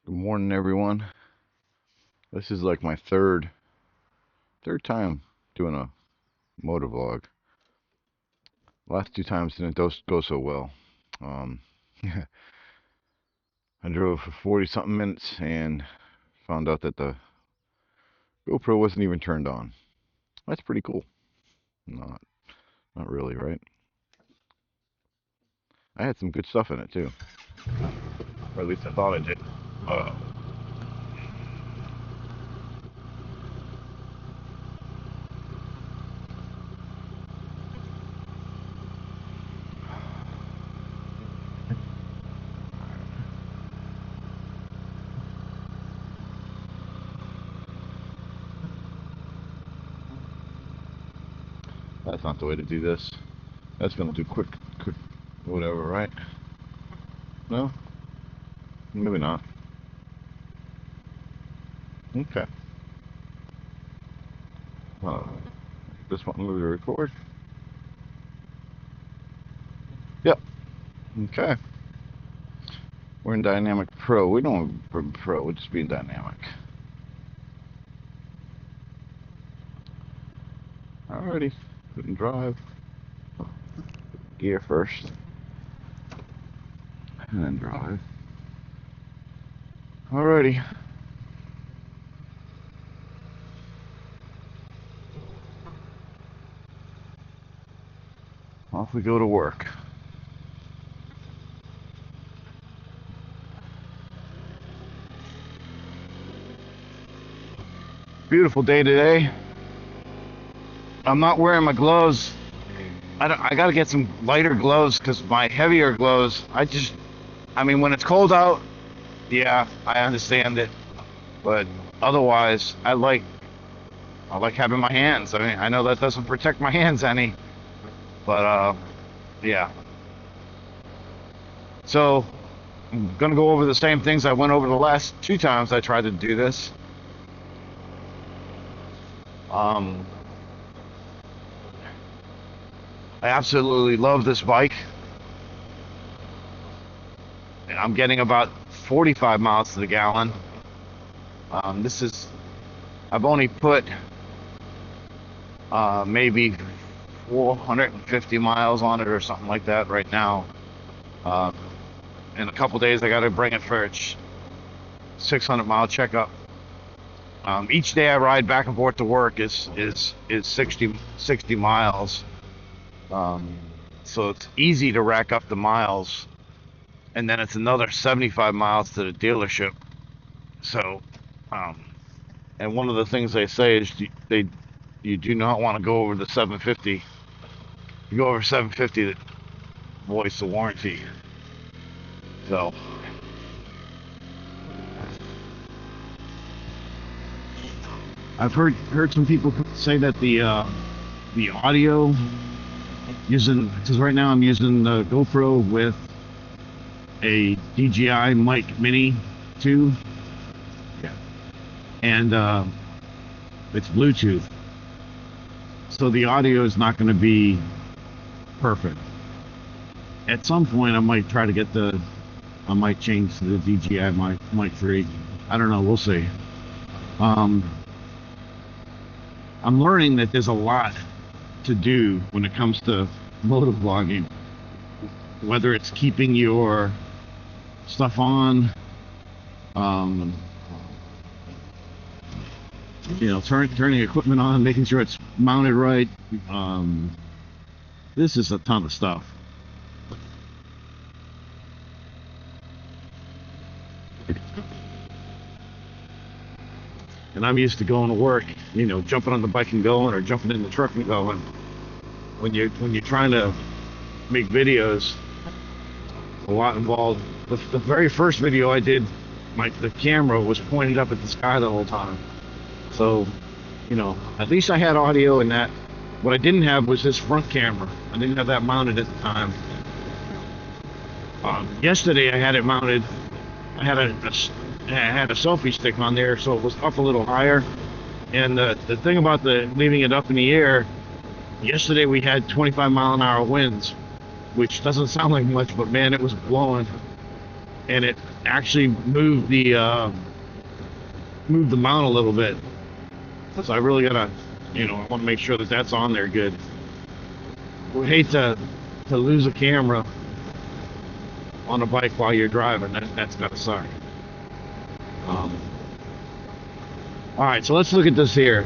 Good morning, everyone. This is like my third time doing a motor vlog. Last two times didn't go so well. Um, I drove for 40 something minutes and found out that the GoPro wasn't even turned on. That's pretty cool. Not, not really, right? I had some good stuff in it too, or at least I thought I did. Uh, that's not the way to do this. That's gonna do quick, whatever, right? No, maybe not. Okay. Uh, this one movie to record. Yep. Okay. We're in Dynamic Pro. We don't want Pro, we'll just be in Dynamic. Alrighty. Couldn't drive. Gear first. And then drive. Alrighty. Off we go to work. Beautiful day today. I'm not wearing my gloves. I gotta get some lighter gloves because my heavier gloves, I mean, when it's cold out, yeah, I understand it. But otherwise, I like having my hands. I mean, I know that doesn't protect my hands any, but yeah. So I'm gonna go over the same things I went over the last two times I tried to do this. Um, I absolutely love this bike. I'm getting about 45 miles to the gallon. I've only put maybe 450 miles on it or something like that right now. Uh, in a couple days, I got to bring it for its 600-mile checkup. Each day I ride back and forth to work is 60 miles. So it's easy to rack up the miles, and then it's another 75 miles to the dealership. So, and one of the things they say is you do not want to go over the 750. If you go over 750, that voids the warranty. So, I've heard some people say that the audio using, because right now I'm using the GoPro with a DJI Mic Mini 2, yeah, and it's Bluetooth, so the audio is not going to be perfect. At some point, I might try to get I might change to the DJI Mic 3. I don't know. We'll see. I'm learning that there's a lot to do when it comes to motor vlogging. Whether it's keeping your stuff on, turning equipment on, making sure it's mounted right. This is a ton of stuff. And I'm used to going to work, jumping on the bike and going, or jumping in the truck and going. When you're trying to make videos, a lot involved. The very first video I did, the camera was pointed up at the sky the whole time. So, at least I had audio in that. What I didn't have was this front camera. I didn't have that mounted at the time. Yesterday I had it mounted. I had a selfie stick on there, so it was up a little higher. And the thing about leaving it up in the air, yesterday we had 25-mile-an-hour winds, which doesn't sound like much, but man, it was blowing. and it actually moved the mount a little bit. So I really gotta, I want to make sure that that's on there good. We hate to lose a camera on a bike while you're driving. That's gotta suck. All right, so let's look at this here.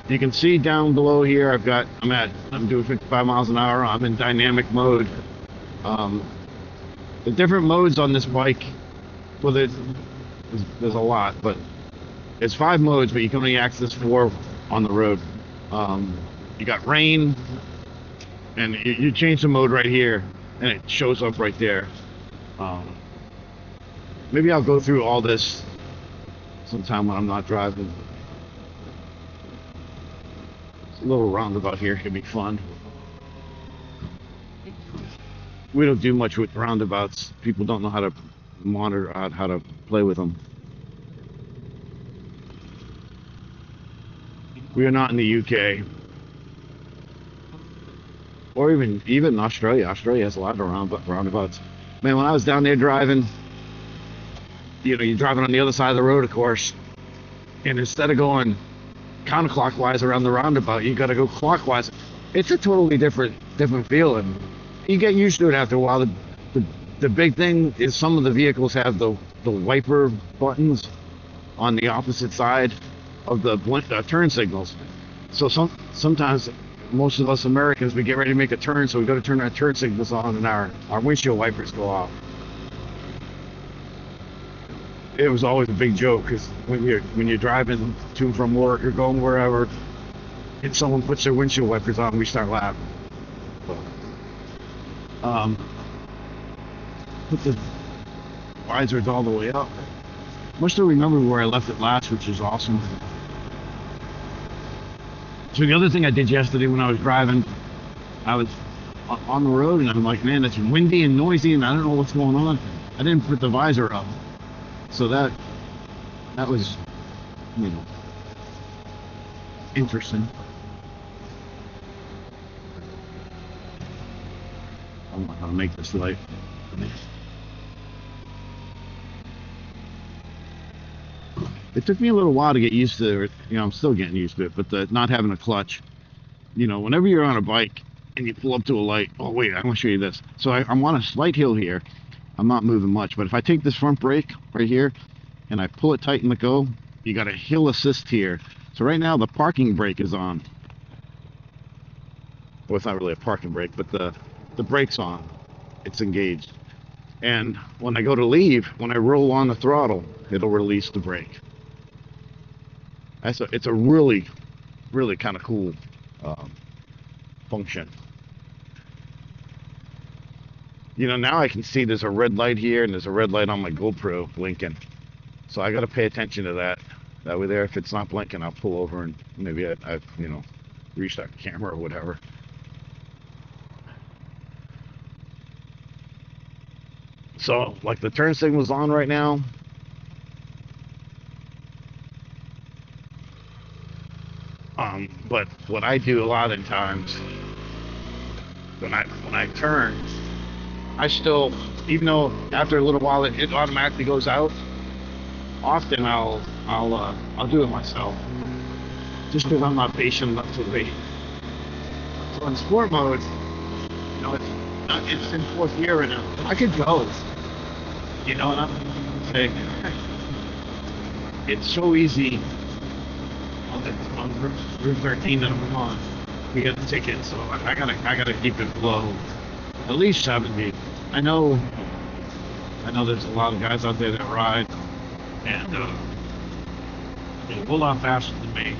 You can see down below here, I'm doing 55 miles an hour. I'm in dynamic mode. The different modes on this bike, well, there's a lot, but it's 5 modes, but you can only access 4 on the road. You got rain, and you change the mode right here, and it shows up right there. Maybe I'll go through all this sometime when I'm not driving. A little roundabout here can be fun. We don't do much with roundabouts. People don't know how to monitor out how to play with them. We are not in the UK, or even Australia. Australia has a lot of roundabouts. Man, when I was down there driving, you're driving on the other side of the road, of course, and instead of going counterclockwise around the roundabout, you got to go clockwise. It's a totally different feeling. You get used to it after a while. The big thing is some of the vehicles have the wiper buttons on the opposite side of the turn signals. So sometimes most of us Americans, we get ready to make a turn, so we got to turn our turn signals on, and our windshield wipers go off. It was always a big joke, because when you're driving to and from work or going wherever, and someone puts their windshield wipers on, we start laughing. Put the visors all the way up. I still remember where I left it last, which is awesome. So the other thing I did yesterday when I was driving, I was on the road, and I'm like, man, it's windy and noisy, and I don't know what's going on. I didn't put the visor up. So that was, interesting. I don't know how to make this light. It took me a little while to get used to it. I'm still getting used to it, but not having a clutch. Whenever you're on a bike and you pull up to a light, oh wait, I want to show you this. So I'm on a slight hill here. I'm not moving much, but if I take this front brake right here and I pull it tight and let go, you got a hill assist here. So right now the parking brake is on. Well, it's not really a parking brake, but the brake's on. It's engaged. And when I go to leave, when I roll on the throttle, it'll release the brake. It's a really, really kind of cool function. Now I can see there's a red light here, and there's a red light on my GoPro blinking. So I got to pay attention to that. That way there, if it's not blinking, I'll pull over and maybe I've restart the camera or whatever. So, like, the turn signal's on right now. But what I do a lot of times, when I turn, I still, even though after a little while it automatically goes out, often I'll do it myself, just because I'm not patient enough to wait. So in sport mode, it's in 4th gear right now. I could go, and I'm saying it's so easy on Route 13 that I'm on. We get the ticket, so I gotta keep it below at least 70. I know there's a lot of guys out there that ride, and they're a whole lot faster than me.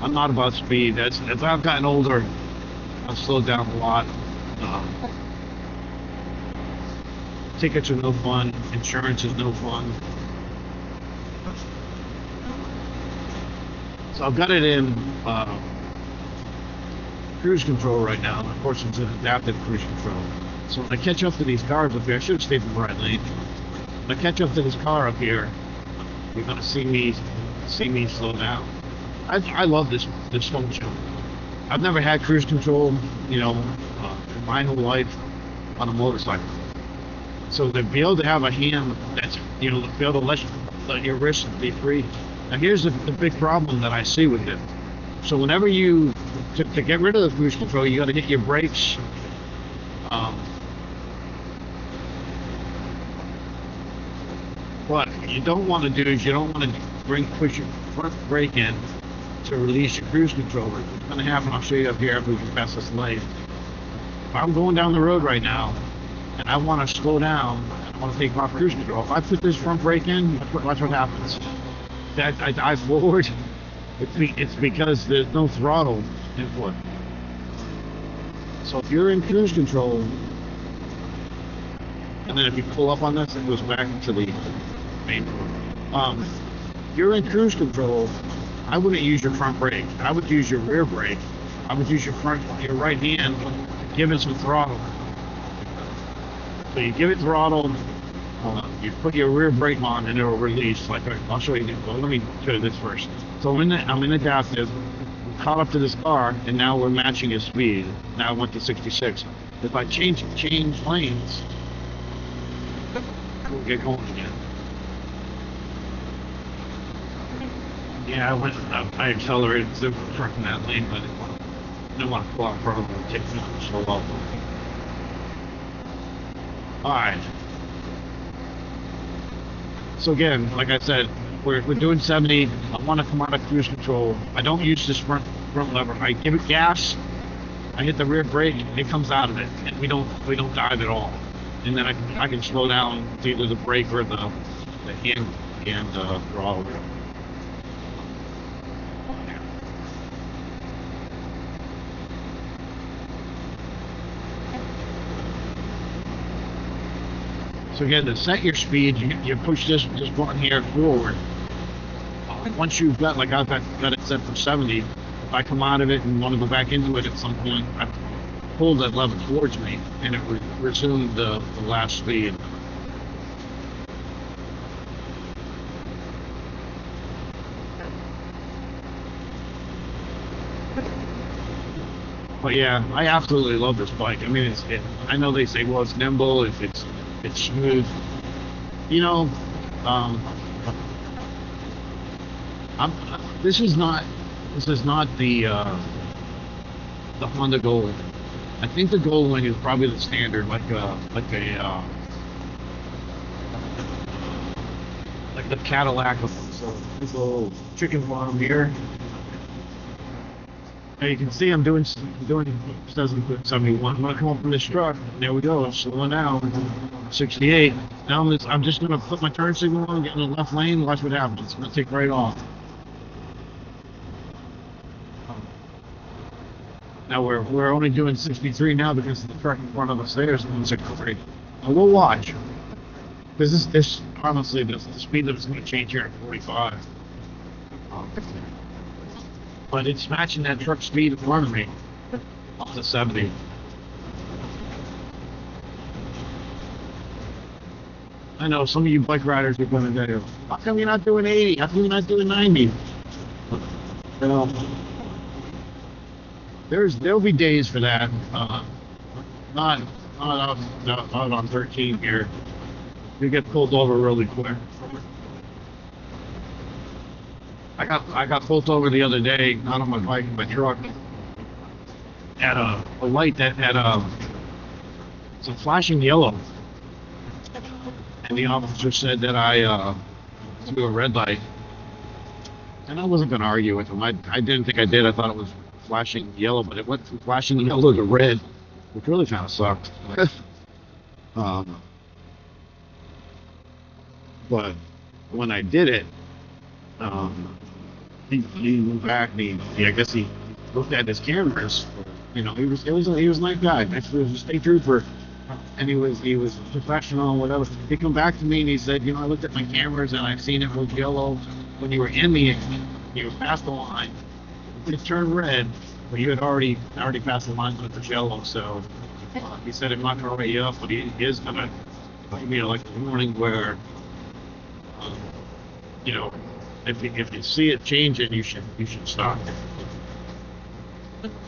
I'm not about speed. As I've gotten older, I've slowed down a lot. Tickets are no fun. Insurance is no fun. So I've got it in cruise control right now. Of course, it's an adaptive cruise control. So when I catch up to these cars up here, I should have stayed in the right lane. When I catch up to this car up here, you're gonna see me slow down. I love this function. I've never had cruise control, in my whole life on a motorcycle. So to be able to have a hand that's, you know, to be able to let your wrist be free. Now here's the big problem that I see with it. So whenever to get rid of the cruise control, you got to hit your brakes. What you don't want to do is you don't want to push your front brake in to release your cruise control. What's going to happen, I'll show you up here if we can pass this light. If I'm going down the road right now and I want to slow down, I want to take off cruise control. If I put this front brake in, watch what happens. I dive forward. It's because there's no throttle input. So if you're in cruise control, and then if you pull up on this, it goes back to the main road. If you're in cruise control, I wouldn't use your front brake. I would use your rear brake. I would use your right hand, give it some throttle. So you give it throttle, you put your rear brake on, and it will release. Like I'll show you. Well, let me show you this first. So I'm in adaptive, caught up to this car, and now we're matching his speed. Now I went to 66. If I change lanes, we'll get going again. Yeah, I accelerated to front in that lane, but I didn't want to pull out front of them and take them so well. Alright. So again, like I said, we're doing 70. I want to come out of cruise control. I don't use this front lever. I give it gas, I hit the rear brake, it comes out of it, and we don't dive at all. And then I can slow down with either the brake or the hand throttle. So again, to set your speed, you push this button here forward. Once you've got, like I've got it set for 70, if I come out of it and want to go back into it at some point, I pull that lever towards me, and it would resume the last speed. But yeah, I absolutely love this bike. I mean, I know they say, well, it's nimble, it's smooth. You know, this is not the Honda Goldwing. I think the Goldwing is probably the standard, like the Cadillac of this little chicken farm here. Now you can see I'm doing 71. I'm gonna come up from this truck. There we go. Slowing down. 68. Now I'm just gonna put my turn signal on, get in the left lane. Watch what happens. It's gonna take right off. Now we're only doing 63 now because the truck in front of us there is doing 63. Now we'll watch. Because this honestly, the speed limit's gonna change here at 45. But it's matching that truck speed in front of me, up to 70. I know some of you bike riders are going to go, how come you're not doing 80? How come you're not doing 90? You know, there'll be days for that. Not on 13 here. You get pulled over really quick. I got pulled over the other day, not on my bike, in my truck, at a light that had some flashing yellow, and the officer said that I threw a red light, and I wasn't going to argue with him. I didn't think I did. I thought it was flashing yellow, but it went from flashing yellow to red, which really kind of sucked. But when I did it, he moved back and I guess he looked at his cameras. You know, he was a nice guy. He was a state trooper, and he was professional and whatever. He come back to me and he said, you know, I looked at my cameras and I've seen it was yellow when you were in the, you were past the line. It turned red, but you had already passed the line with the yellow. So he said, I'm not gonna write you up, but he is gonna give me like a warning where, you know, if you see it changing, you should stop.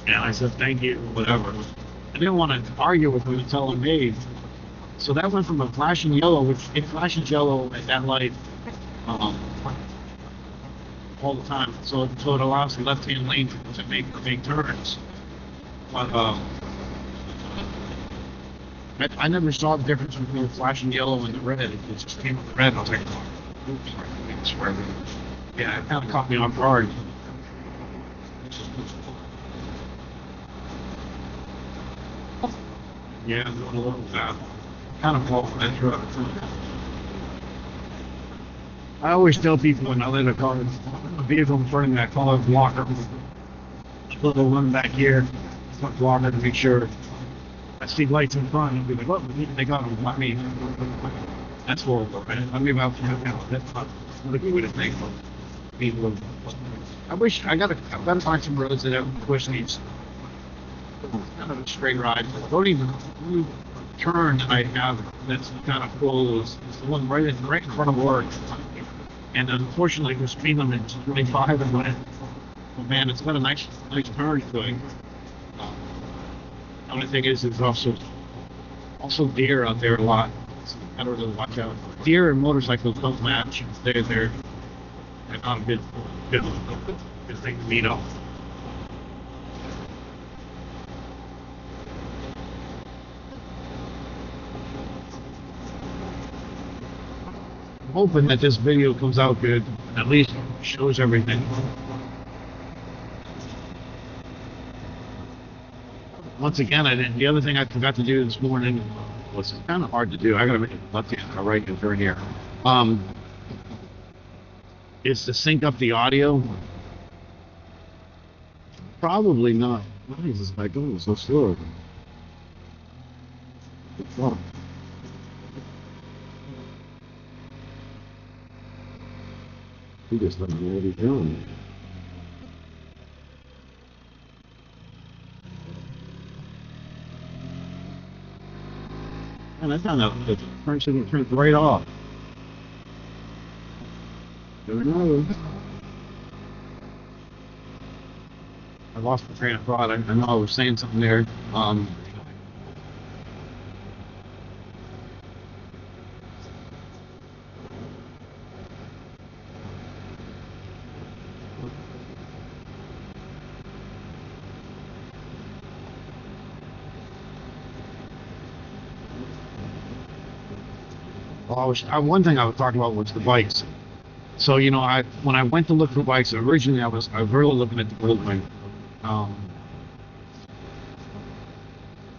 And I said, thank you, whatever. I didn't want to argue with him and tell him, hey, So that went from a flashing yellow, which it flashes yellow at that light um, all the time. So it allows the left-hand lane to make turns. But I never saw the difference between the flashing yellow and the red. It just came with the red. I was like, oops, I swear. Yeah, it kind of caught me off guard. Yeah, I'm doing a little kind of fault for that truck. I always tell people when I let a vehicle in front of me, I call it a blocker. A little one back here, front blocker to make sure I see lights in front and be like, oh, they got them. I mean, that's horrible, right? I mean, about that's not a good way to think of people. I gotta find some roads that have push these kind of a straight ride. Don't even turn that I have that's kind of cool is the one right in front of work. And unfortunately, the speed limit is 25 and when but man, it's got a nice turn to it. The only thing is, there's also deer out there a lot. So I don't really watch out. Deer and motorcycles don't match. They're not a good thing to meet up. I'm hoping that this video comes out good. At least shows everything. Once again, the other thing I forgot to do this morning was kind of hard to do. I gotta make it left-hand or right-hand turn here. Is to sync up the audio. Probably not. Why is this guy going so slow? Oh. He just doesn't know what he's doing. And I found out the turn signal turns right off. Don't know. I lost my train of thought. I know I was saying something there. One thing I was talking about was the bikes. So when I went to look for bikes originally, I was really looking at the Goldwing,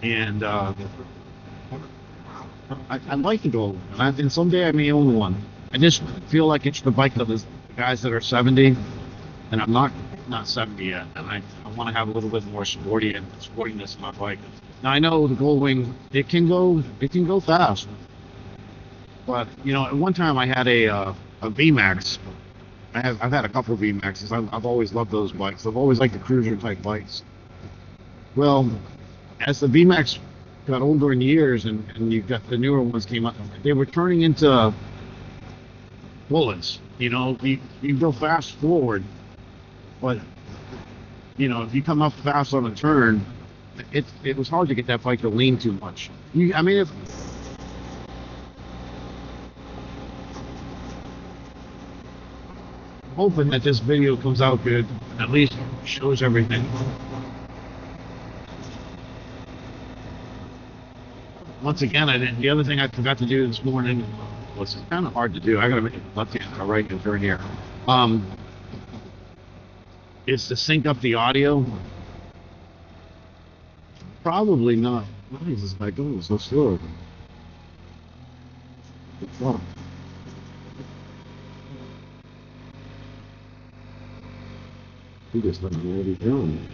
and I like the Goldwing, and someday I may own one. I just feel like it's the bike that the guys that are 70, and I'm not 70 yet, and I want to have a little bit more sportiness in my bike. Now I know the Goldwing, it can go fast. But at one time I had a VMAX. I've had a couple of VMAXs. I've always loved those bikes. I've always liked the cruiser type bikes. Well, as the VMAX got older in years and you got the newer ones came up, they were turning into bullets. You go fast forward, but if you come up fast on a turn, it was hard to get that bike to lean too much. Hoping that this video comes out good, at least shows everything. Once again, the other thing I forgot to do this morning was kind of hard to do. I gotta make it left-hand or right-hand turn here. Is to sync up the audio. Probably not. Why is this guy going so slow? Oh. He just doesn't know what he's doing.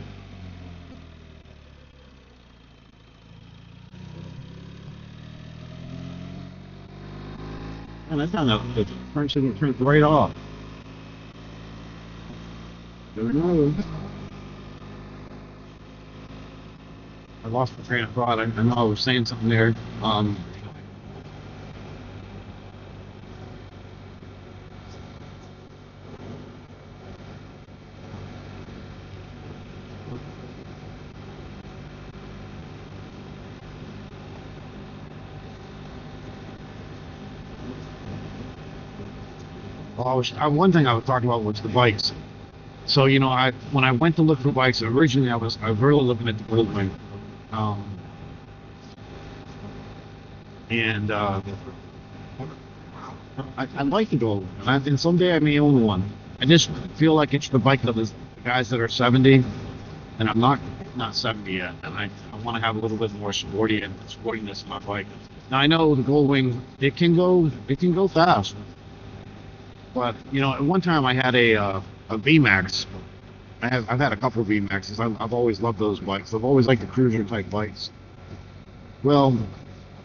And I found out the turn signal turns right off. Don't know. I lost my train of thought. I know I was saying something there. Well, one thing I was talking about was the bikes. So when I went to look for bikes originally, I was really looking at the Goldwing, um, and I like the Goldwing, and someday I may own one. I just feel like it's the bike of the guys that are 70, and I'm not 70 yet, and I want to have a little bit more sportiness in my bike. Now I know the Goldwing, it can go fast, but at one time I had a VMAX. I've had a couple of VMAXs. I've always loved those bikes. I've always liked the cruiser type bikes. Well,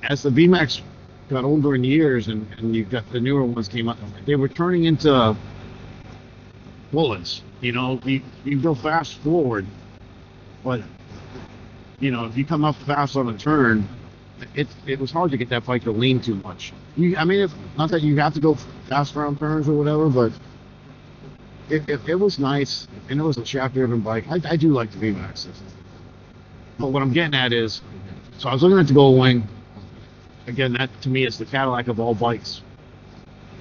as the VMAX got older in years and you got the newer ones came out, they were turning into bullets. You go fast forward, but if you come up fast on a turn, it was hard to get that bike to lean too much. I mean, not that you have to go fast around turns or whatever, but it was nice, and it was a shaft-driven bike. I do like the VMAXs. But what I'm getting at is, so I was looking at the Goldwing. Again, that to me is the Cadillac of all bikes.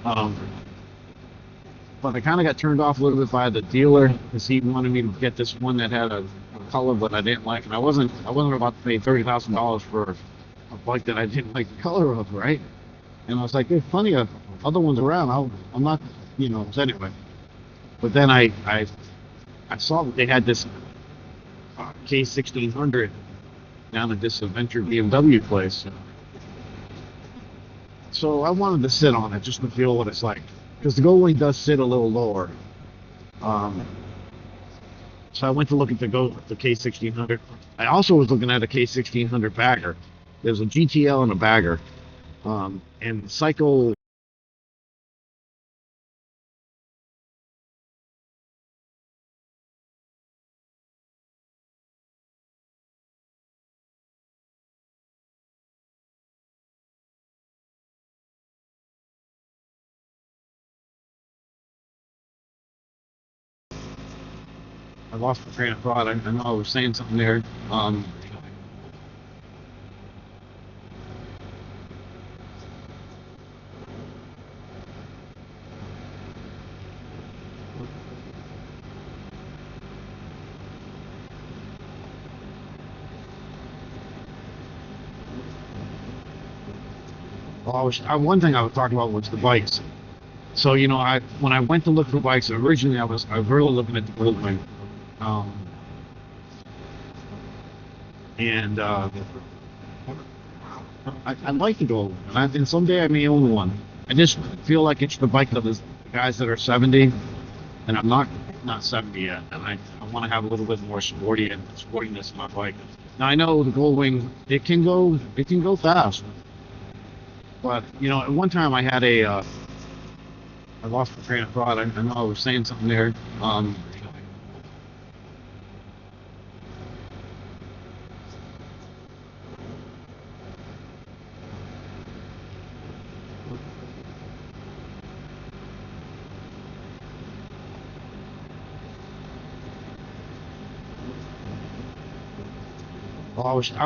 Um, but I kind of got turned off a little bit by the dealer because he wanted me to get this one that had a color that I didn't like, and I wasn't about to pay $30,000 for a bike that I didn't like the color of, right? And I was like, there's plenty of other ones around. I'm not, so anyway. But then I saw that they had this K1600 down at this adventure BMW place. So I wanted to sit on it just to feel what it's like, because the Goldwing does sit a little lower. Um, so I went to look at the K1600. I also was looking at a K1600 bagger. There's a GTL and a bagger, and Cycle. I lost the train of thought. I know I was saying something there. Um, one thing I was talking about was the bikes. So when I went to look for bikes originally, I was really looking at the Goldwing, um, and I like the Goldwing, and someday I may own one. I just feel like it's the bike of the guys that are 70, and I'm not 70 yet, and I want to have a little bit more sportiness in my bike. Now I know the Goldwing, it can go fast, but at one time I had I lost the train of thought. I know I was saying something there. Um,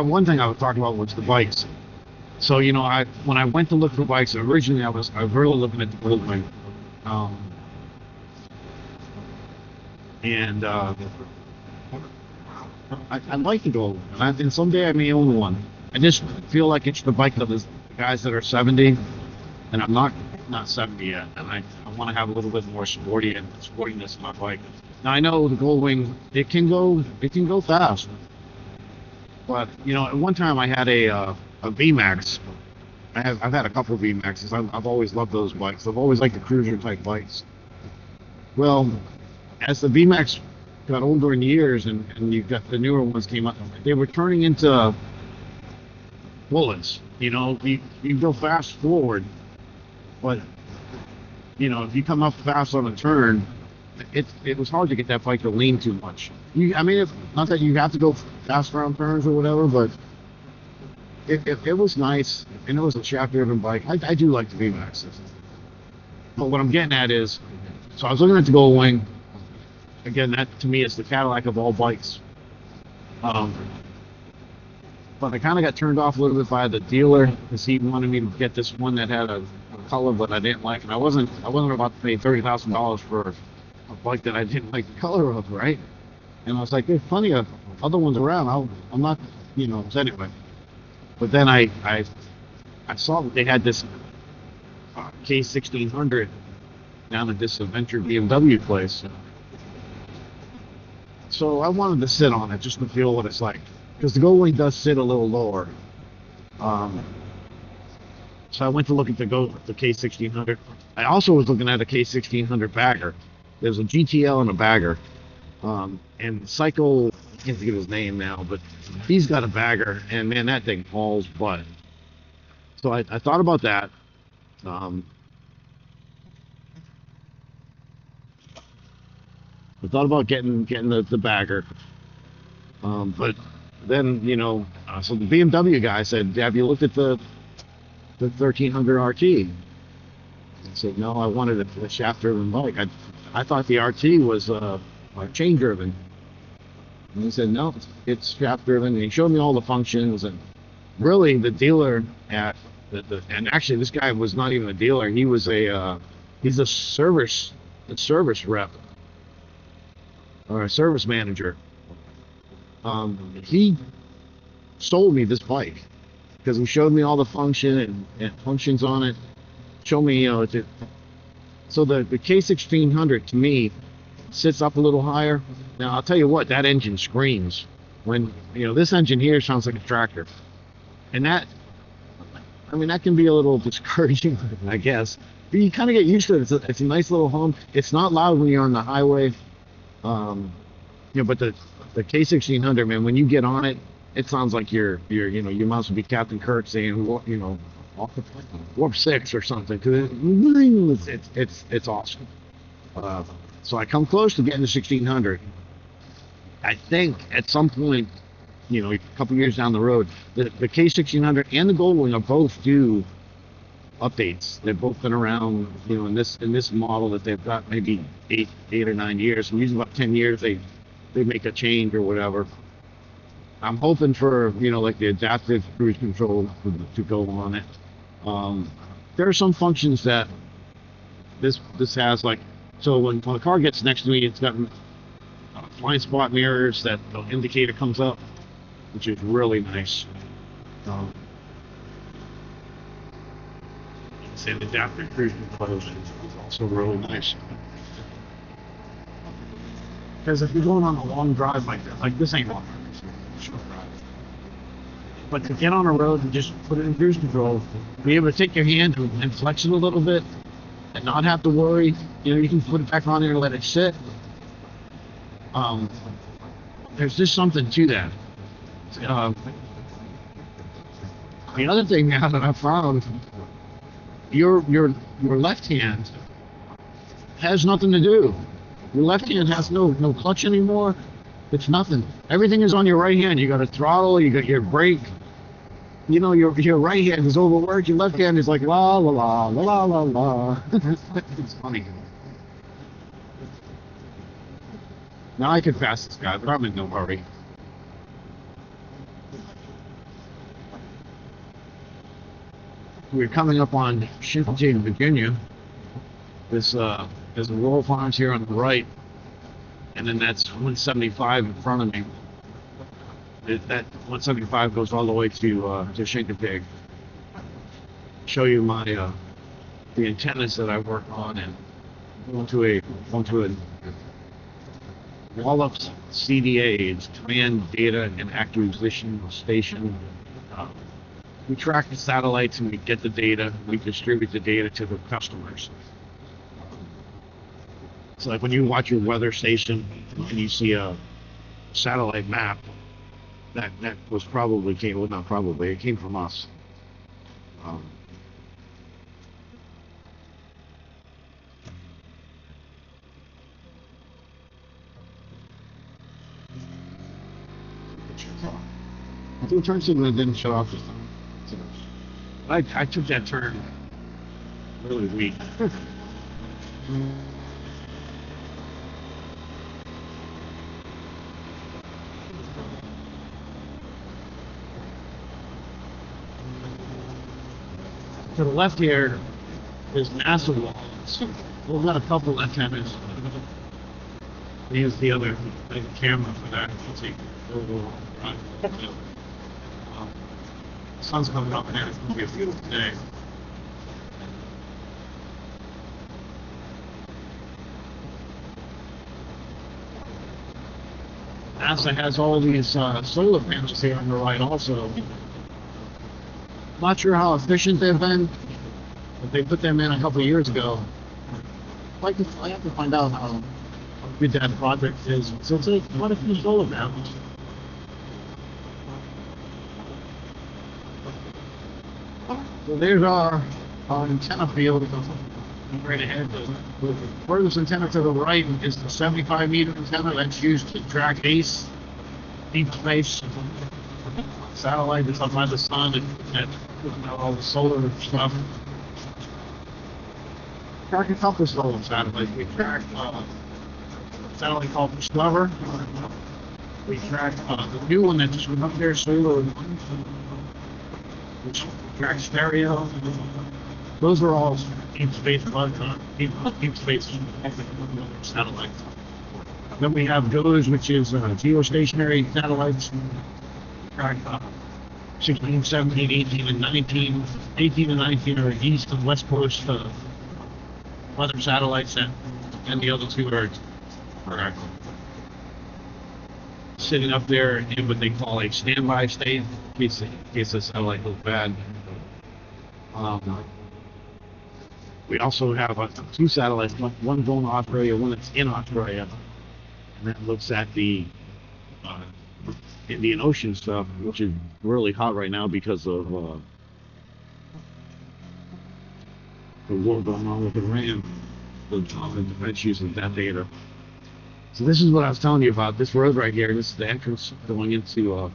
one thing I was talking about was the bikes. So when I went to look for bikes originally, I was really looking at the Goldwing, um, and I like the Goldwing, and someday I may own one. I just feel like it's the bike of the guys that are 70, and I'm not 70 yet, and I want to have a little bit more sportiness in my bike. Now I know the Goldwing, it can go fast, but at one time I had a VMAX. I've had a couple of VMAXs. I've always loved those bikes. I've always liked the cruiser type bikes. Well, as the VMAX got older in years and you got the newer ones came out, they were turning into bullets. You go fast forward, but if you come up fast on a turn, it was hard to get that bike to lean too much. I mean, not that you have to go fast around turns or whatever, but it was nice, and it was a shaft-driven bike. I do like the VMAXs. But what I'm getting at is, so I was looking at the Goldwing. Again, that to me is the Cadillac of all bikes. Um, but I kind of got turned off a little bit by the dealer because he wanted me to get this one that had a color that I didn't like, and I wasn't about to pay $30,000 for a bike that I didn't like the color of, right? And I was like, there's plenty of other ones around. I'm not, so anyway. But then I saw that they had this K1600 down at this adventure BMW place. So I wanted to sit on it just to feel what it's like, because the Goldwing does sit a little lower. So I went to look at the K1600. I also was looking at a K1600 bagger. There's a GTL and a bagger. And Psycho, I can't think of his name now, but he's got a bagger, and man, that thing hauls butt. So I thought about that. I thought about getting the bagger, but then so the BMW guy said, "Have you looked at the 1300 RT?" I said, "No, I wanted a shaft-driven bike. I thought the RT was chain-driven." And he said, "No, it's shaft-driven." And he showed me all the functions, and really the dealer at and actually this guy was not even a dealer. He was he's a service rep or a service manager. He sold me this bike because he showed me all the and functions on it. Showed me, so the K1600 to me sits up a little higher. Now I'll tell you what, that engine screams. When this engine here sounds like a tractor, and that can be a little discouraging, I guess. But you kind of get used to it. It's a nice little hum. It's not loud when you're on the highway. But the K1600, man, when you get on it, it sounds like you might as well be Captain Kirk saying, Warp 6 or something. Cause it's awesome. So I come close to getting the 1600. I think at some point, a couple years down the road, the K1600 and the Goldwing are both due updates. They've both been around, in this model that they've got maybe eight or 9 years. And usually about 10 years they make a change or whatever. I'm hoping for like the adaptive cruise control to go on it. There are some functions that this has, like, so when a car gets next to me, it's got blind spot mirrors that the indicator comes up, which is really nice. And adaptive cruise control is also really nice. Because if you're going on a long drive like this ain't long, short drive. But to get on a road and just put it in cruise control, be able to take your hand and flex it a little bit, and not have to worry. You can put it back on there and let it sit. There's just something to that. The other thing now that I found, your left hand has nothing to do. Your left hand has no clutch anymore. It's nothing. Everything is on your right hand. You got a throttle, you got your brake. Your right hand is overworked. Your left hand is like la la la la la la. It's funny. Now I could pass this guy, but I'm in no hurry. We're coming up on Shinty, Virginia. There's a Rural Farms here on the right, and then that's 175 in front of me. That 175 goes all the way to Shinty. Show you my the antennas that I work on, and going to a Wallops CDA. It's Command Data and Acquisition Station. We track the satellites and we get the data. We distribute the data to the customers. It's like when you watch your weather station and you see a satellite map, that was probably it came from us. I think turn signal didn't shut off this time. I took that turn really weak. To the left here There's NASA walls. We've got a couple antennas. Here's the other camera for that. Let's see. The sun's coming up and it's going to be a beautiful day. NASA has all these solar panels here on the right also. Not sure how efficient they've been, but they put them in a couple of years ago. I have to find out how good that project is. So it's like quite a few solar panels. So there's our antenna field right ahead. The furthest antenna to the right is the 75-meter antenna that's used to track ACE, deep space satellite that's up by the sun and all the solar stuff. Track a couple solar satellites. We track a satellite called Discover. We track the new one that just went up there, Solar, which tracks stereo. Those are all deep space deep space satellites. Then we have those, which is geostationary satellites. Track 16, 17, 18, and 19. 18 and 19 are east and west coast weather satellites, and the other two are sitting up there in what they call a standby state in case the satellite goes bad. We also have two satellites, one going to Australia, one that's in Australia, and that looks at the Indian Ocean stuff, which is really hot right now because of the war going on with Iran. The defense using that data. So this is what I was telling you about. This road right here, this is the entrance going into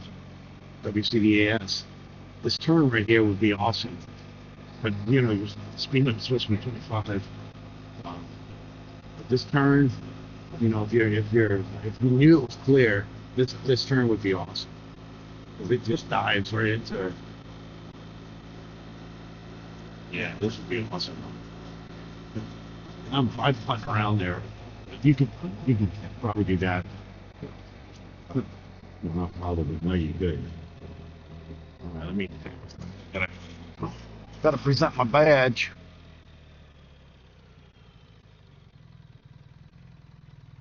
WCDAS. This turn right here would be awesome. But you know, your speed limit supposed to be 25. But this turn, you know, if you knew it was clear, this turn would be awesome. If it just dives right into, yeah, this would be awesome. I'd punt around there. You could probably do that. Well, not probably. No, you could. All right, let me. Gotta present my badge.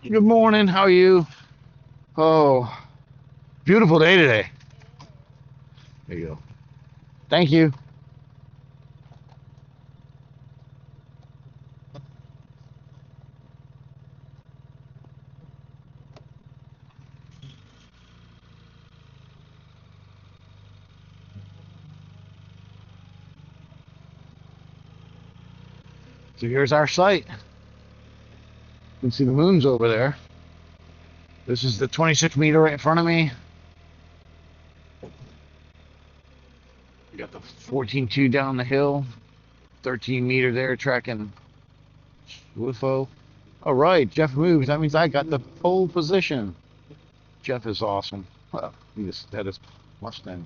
Good morning. How are you? Oh, beautiful day today. There you go. Thank you. So here's our site. You can see the moon's over there. This is the 26-meter right in front of me. We got the 14.2 down the hill. 13-meter there tracking UFO. All right, Jeff moves. That means I got the pole position. Jeff is awesome. Well, he just had his Mustang.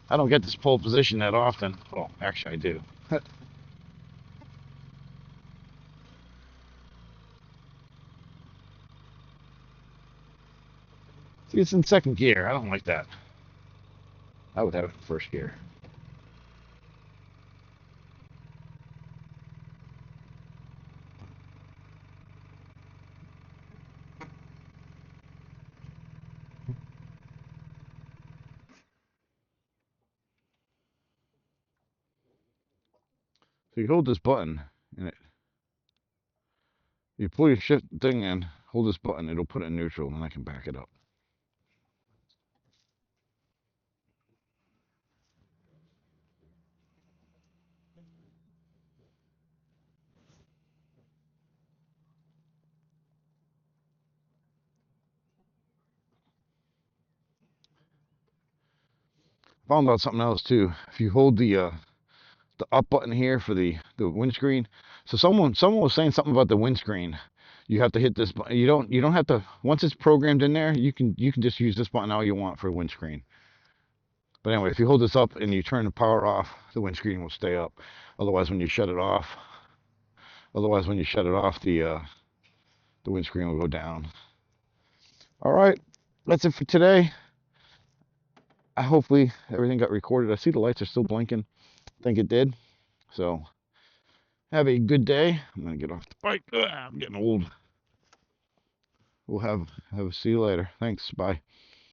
I don't get this pole position that often. Well, actually I do. See, it's in second gear. I don't like that. I would have it in first gear. So you hold this button, and you pull your shift thing in, hold this button, it'll put it in neutral, and I can back it up. Found out something else too. If you hold the up button here for the windscreen. So someone was saying something about the windscreen. You have to hit this button. You don't have to, once it's programmed in there, you can just use this button all you want for windscreen. But anyway, if you hold this up and you turn the power off, the windscreen will stay up. Otherwise, when you shut it off, the windscreen will go down. All right, that's it for today. Hopefully everything got recorded. I see the lights are still blinking. I think it did. So have a good day. I'm gonna get off the bike. I'm getting old. We'll have see you later. Thanks. Bye.